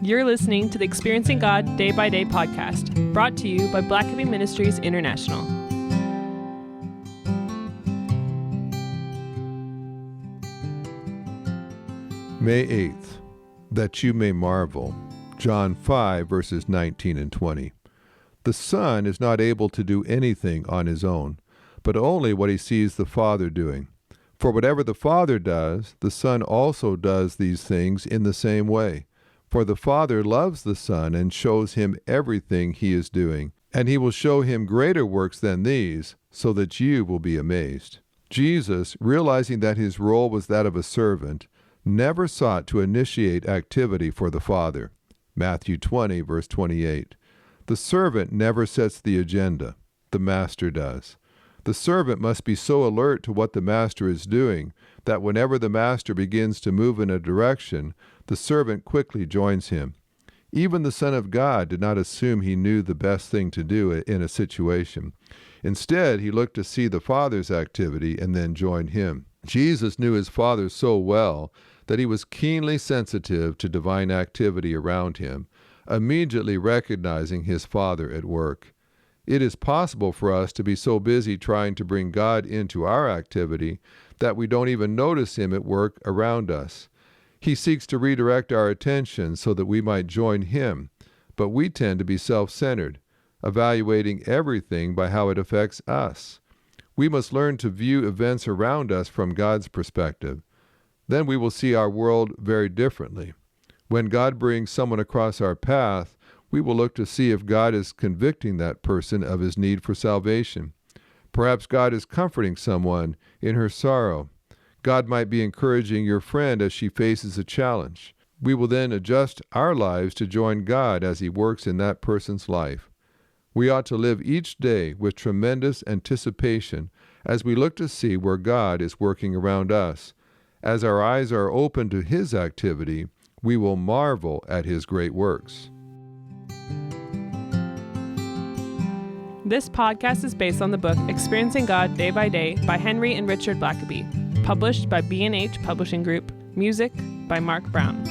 You're listening to the Experiencing God Day by Day podcast, brought to you by Blackaby Ministries International. May 8th, that you may marvel. John 5, verses 19 and 20. The Son is not able to do anything on his own, but only what he sees the Father doing. For whatever the Father does, the Son also does these things in the same way. For the Father loves the Son and shows him everything he is doing, and he will show him greater works than these, so that you will be amazed. Jesus, realizing that his role was that of a servant, never sought to initiate activity for the Father. Matthew 20, verse 28. The servant never sets the agenda. The Master does. The servant must be so alert to what the Master is doing that whenever the Master begins to move in a direction, the servant quickly joins him. Even the Son of God did not assume he knew the best thing to do in a situation. Instead, he looked to see the Father's activity and then joined him. Jesus knew his Father so well that he was keenly sensitive to divine activity around him, immediately recognizing his Father at work. It is possible for us to be so busy trying to bring God into our activity that we don't even notice him at work around us. He seeks to redirect our attention so that we might join him, but we tend to be self-centered, evaluating everything by how it affects us. We must learn to view events around us from God's perspective. Then we will see our world very differently. When God brings someone across our path, we will look to see if God is convicting that person of his need for salvation. Perhaps God is comforting someone in her sorrow. God might be encouraging your friend as she faces a challenge. We will then adjust our lives to join God as he works in that person's life. We ought to live each day with tremendous anticipation as we look to see where God is working around us. As our eyes are open to his activity, we will marvel at his great works. This podcast is based on the book Experiencing God Day by Day by Henry and Richard Blackaby, published by B&H Publishing Group, music by Mark Brown.